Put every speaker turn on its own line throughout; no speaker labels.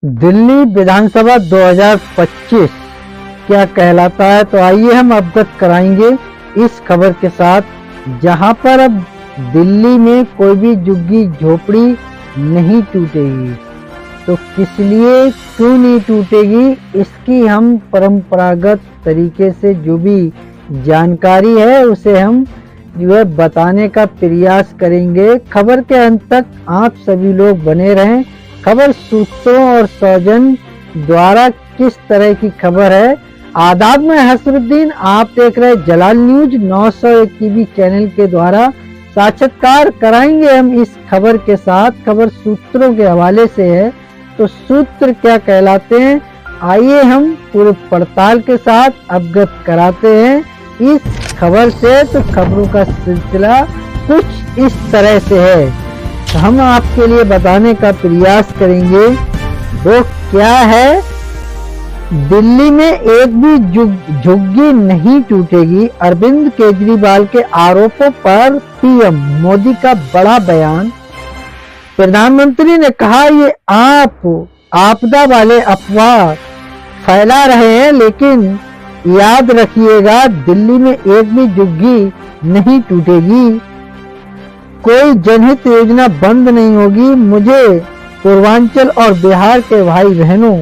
दिल्ली विधानसभा 2025 क्या कहलाता है, तो आइए हम अवगत कराएंगे इस खबर के साथ, जहां पर अब दिल्ली में कोई भी झुग्गी झोपड़ी नहीं टूटेगी। तो किस लिए, क्यों नहीं टूटेगी, इसकी हम परंपरागत तरीके से जो भी जानकारी है उसे हम जो है बताने का प्रयास करेंगे। खबर के अंत तक आप सभी लोग बने रहें। खबर सूत्रों और सौजन्य द्वारा किस तरह की खबर है। आदाब में हसरुद्दीन, आप देख रहे जलाल न्यूज 901 टीवी चैनल के द्वारा साक्षात्कार कराएंगे हम इस खबर के साथ। खबर सूत्रों के हवाले से है, तो सूत्र क्या कहलाते हैं, आइए हम पूरे पड़ताल के साथ अवगत कराते हैं इस खबर से। तो खबरों का सिलसिला कुछ इस तरह से है, तो हम आपके लिए बताने का प्रयास करेंगे। वो क्या है, दिल्ली में एक भी झुग्गी नहीं टूटेगी। अरविंद केजरीवाल के आरोपों पर पीएम मोदी का बड़ा बयान। प्रधानमंत्री ने कहा, ये आप आपदा वाले अफवाह फैला रहे हैं, लेकिन याद रखिएगा दिल्ली में एक भी झुग्गी नहीं टूटेगी, कोई जनहित योजना बंद नहीं होगी। मुझे पूर्वांचल और बिहार के भाई बहनों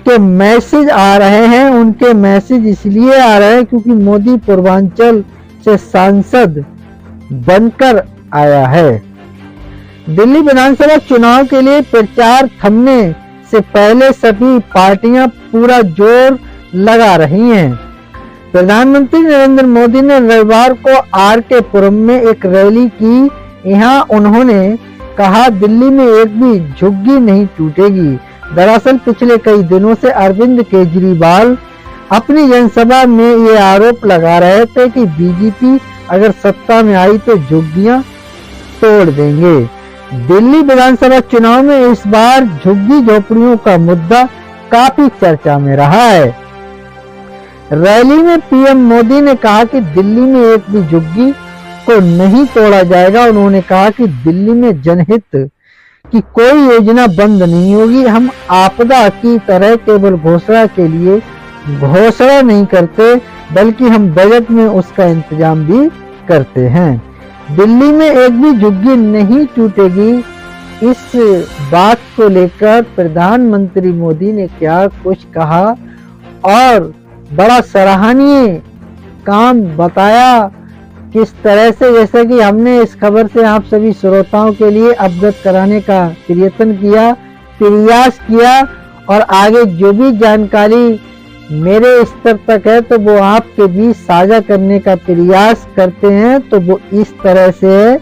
के मैसेज आ रहे हैं। उनके मैसेज इसलिए आ रहे हैं क्योंकि मोदी पूर्वांचल से सांसद बनकर आया है। दिल्ली विधानसभा चुनाव के लिए प्रचार थमने से पहले सभी पार्टियां पूरा जोर लगा रही हैं। प्रधानमंत्री नरेंद्र मोदी ने रविवार को आर.के. पुरम में एक रैली की। यहां उन्होंने कहा, दिल्ली में एक भी झुग्गी नहीं टूटेगी। दरअसल पिछले कई दिनों से अरविंद केजरीवाल अपनी जनसभा में ये आरोप लगा रहे थे कि बीजेपी अगर सत्ता में आई तो झुग्गियां तोड़ देंगे। दिल्ली विधानसभा चुनाव में इस बार झुग्गी झोपड़ियों का मुद्दा काफी चर्चा में रहा है। रैली में पीएम मोदी ने कहा कि दिल्ली में एक भी झुग्गी को नहीं तोड़ा जाएगा। उन्होंने कहा कि दिल्ली में जनहित की कोई योजना बंद नहीं होगी। हम आपदा की तरह केवल घोषणा के लिए घोषणा नहीं करते, बल्कि हम बजट में उसका इंतजाम भी करते हैं। दिल्ली में एक भी झुग्गी नहीं टूटेगी। इस बात को लेकर प्रधानमंत्री मोदी ने क्या कुछ कहा और बड़ा सराहनीय काम बताया किस तरह से, जैसे कि हमने इस खबर से आप सभी श्रोताओं के लिए अवगत कराने का प्रयास किया और आगे जो भी जानकारी मेरे स्तर तक है तो वो आपके बीच साझा करने का प्रयास करते हैं। तो वो इस तरह से है,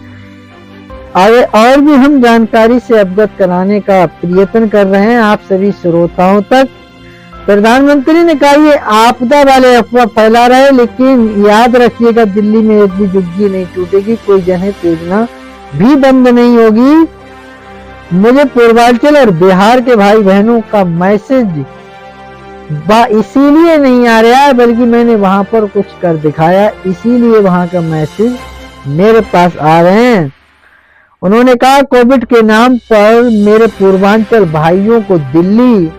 आगे और भी हम जानकारी से अवगत कराने का प्रयत्न कर रहे हैं आप सभी श्रोताओं तक। प्रधानमंत्री ने कहा, ये आपदा वाले अफवाह फैला रहे, लेकिन याद रखिएगा दिल्ली में एक भी झुग्गी नहीं टूटेगी, कोई जनहित योजना भी बंद नहीं होगी। मुझे पूर्वांचल और बिहार के भाई बहनों का मैसेज इसीलिए नहीं आ रहा है, बल्कि मैंने वहां पर कुछ कर दिखाया, इसीलिए वहां का मैसेज मेरे पास आ रहे हैं। उन्होंने कहा, कोविड के नाम पर मेरे पूर्वांचल भाइयों को दिल्ली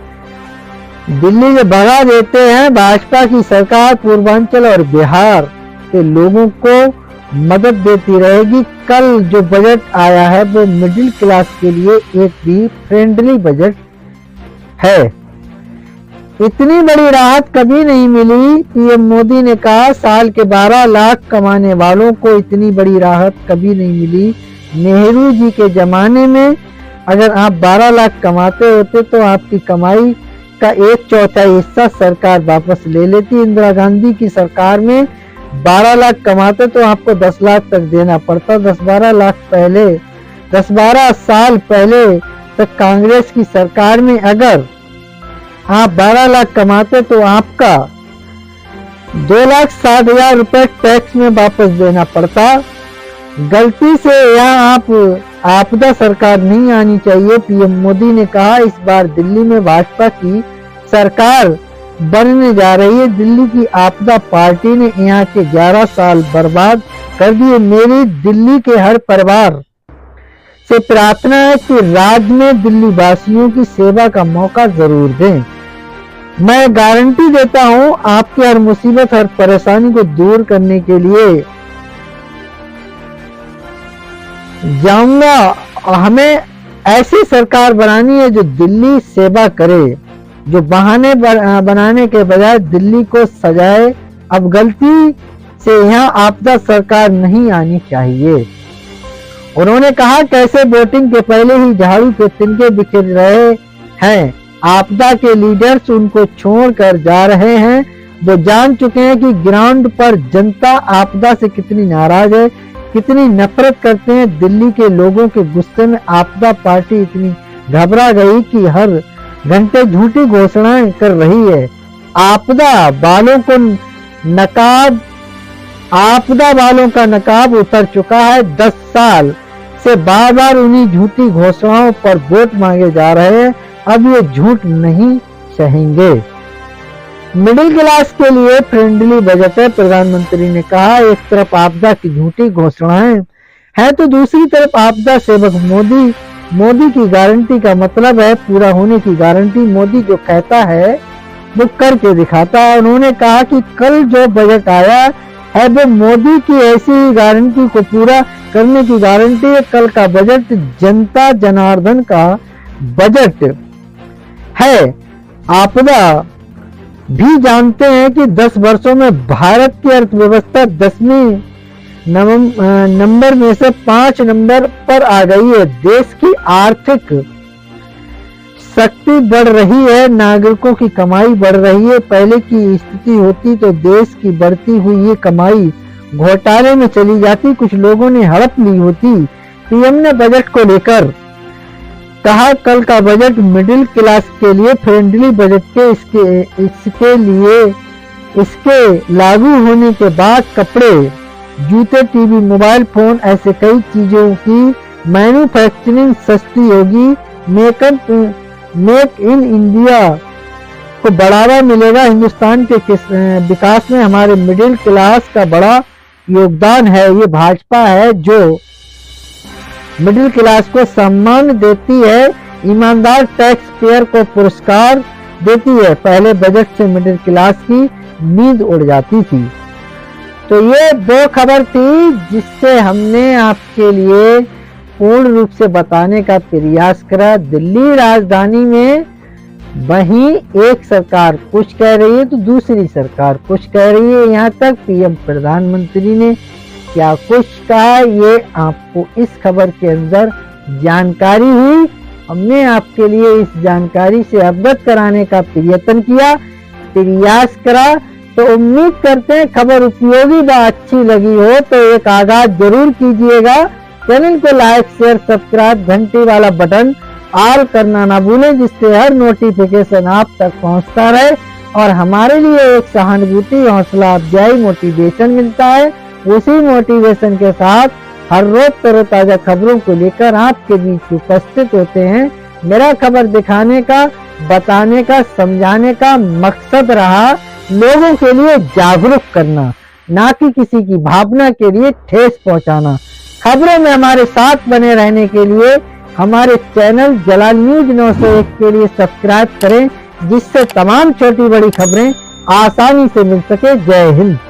से भगा देते हैं। भाजपा की सरकार पूर्वांचल और बिहार के लोगों को मदद देती रहेगी। कल जो बजट आया है वो मिडिल क्लास के लिए एक भी फ्रेंडली बजट है। इतनी बड़ी राहत कभी नहीं मिली, पीएम मोदी ने कहा। साल के 12 लाख कमाने वालों को इतनी बड़ी राहत कभी नहीं मिली। नेहरू जी के जमाने में अगर आप 12 लाख कमाते होते तो आपकी कमाई का 1/4 हिस्सा सरकार वापस ले लेती। इंदिरा गांधी की सरकार में 12 लाख कमाते तो आपको 10 लाख तक देना पड़ता। 10-12 साल पहले तक कांग्रेस की सरकार में अगर आप 12 लाख कमाते तो आपका 2,60,000 रुपए टैक्स में वापस देना पड़ता। गलती से यहाँ आप आपदा सरकार नहीं आनी चाहिए। पीएम मोदी ने कहा, इस बार दिल्ली में भाजपा की सरकार बनने जा रही है। दिल्ली की आपदा पार्टी ने यहाँ के 11 साल बर्बाद कर दिए। मेरी दिल्ली के हर परिवार से प्रार्थना है कि राज्य में दिल्ली वासियों की सेवा का मौका जरूर दें। मैं गारंटी देता हूं आपकी हर मुसीबत, हर परेशानी को दूर करने के लिए जाऊंगा। हमें ऐसी सरकार बनानी है जो दिल्ली सेवा करे, जो बहाने बनाने के बजाय दिल्ली को सजाए। अब गलती से यहाँ आपदा सरकार नहीं आनी चाहिए। उन्होंने कहा कैसे वोटिंग के पहले ही झाड़ू के तिनके बिखर रहे हैं, आपदा के लीडर्स उनको छोड़कर जा रहे हैं। वो जान चुके हैं कि ग्राउंड पर जनता आपदा से कितनी नाराज है, कितनी नफरत करते हैं। दिल्ली के लोगों के गुस्से में आपदा पार्टी इतनी घबरा गई कि हर घंटे झूठी घोषणाएं कर रही है। आपदा वालों का नकाब उतर चुका है। 10 साल से बार बार उन्हीं झूठी घोषणाओं पर वोट मांगे जा रहे हैं। अब ये झूठ नहीं सहेंगे। मिडिल क्लास के लिए फ्रेंडली बजट है, प्रधानमंत्री ने कहा। एक तरफ आपदा की झूठी घोषणाएं है तो दूसरी तरफ आपदा सेवक मोदी की गारंटी का मतलब है पूरा होने की गारंटी। मोदी जो कहता है वो करके दिखाता है। उन्होंने कहा कि कल जो बजट आया है वो मोदी की ऐसी गारंटी को पूरा करने की गारंटी है। कल का बजट जनता जनार्दन का बजट है। आपदा भी जानते हैं कि 10 वर्षों में भारत की अर्थव्यवस्था 10वें नंबर में से 5 नंबर पर आ गई है। देश की आर्थिक शक्ति बढ़ रही है, नागरिकों की कमाई बढ़ रही है। पहले की स्थिति होती तो देश की बढ़ती हुई ये कमाई घोटाले में चली जाती, कुछ लोगों ने हड़प ली होती। पीएम ने बजट को लेकर कहा कल का बजट मिडिल क्लास के लिए फ्रेंडली बजट के इसके लागू होने के बाद कपड़े, जूते, टीवी, मोबाइल फोन ऐसे कई चीजों की मैन्युफैक्चरिंग सस्ती होगी। मेक इन इंडिया को बढ़ावा मिलेगा। हिंदुस्तान के विकास में हमारे मिडिल क्लास का बड़ा योगदान है। ये भाजपा है जो मिडिल क्लास को सम्मान देती है, ईमानदार टैक्स पेयर को पुरस्कार देती है। पहले बजट से मिडिल क्लास की नींद उड़ जाती थी। तो ये 2 खबर थी जिससे हमने आपके लिए पूर्ण रूप से बताने का प्रयास करा। दिल्ली राजधानी में वहीं एक सरकार कुछ कह रही है तो दूसरी सरकार कुछ कह रही है। यहाँ तक पीएम प्रधानमंत्री ने क्या कुछ कहा ये आपको इस खबर के अंदर जानकारी हुई। हमने आपके लिए इस जानकारी से अवगत कराने का प्रयास करा। तो उम्मीद करते हैं खबर उपयोगी व अच्छी लगी हो तो एक आगाज जरूर कीजिएगा। चैनल को लाइक, शेयर, सब्सक्राइब, घंटी वाला बटन ऑल करना ना भूलें जिससे हर नोटिफिकेशन आप तक पहुंचता रहे और हमारे लिए एक सहानुभूति, हौसला अफजाई, मोटिवेशन मिलता है। उसी मोटिवेशन के साथ हर रोज तरोताजा खबरों को लेकर आपके बीच उपस्थित होते हैं। मेरा खबर दिखाने का, बताने का, समझाने का मकसद रहा लोगों के लिए जागरूक करना, ना कि किसी की भावना के लिए ठेस पहुंचाना। खबरों में हमारे साथ बने रहने के लिए हमारे चैनल जलाल न्यूज 901 के लिए सब्सक्राइब करें जिससे तमाम छोटी बड़ी खबरें आसानी से मिल सके। जय हिंद।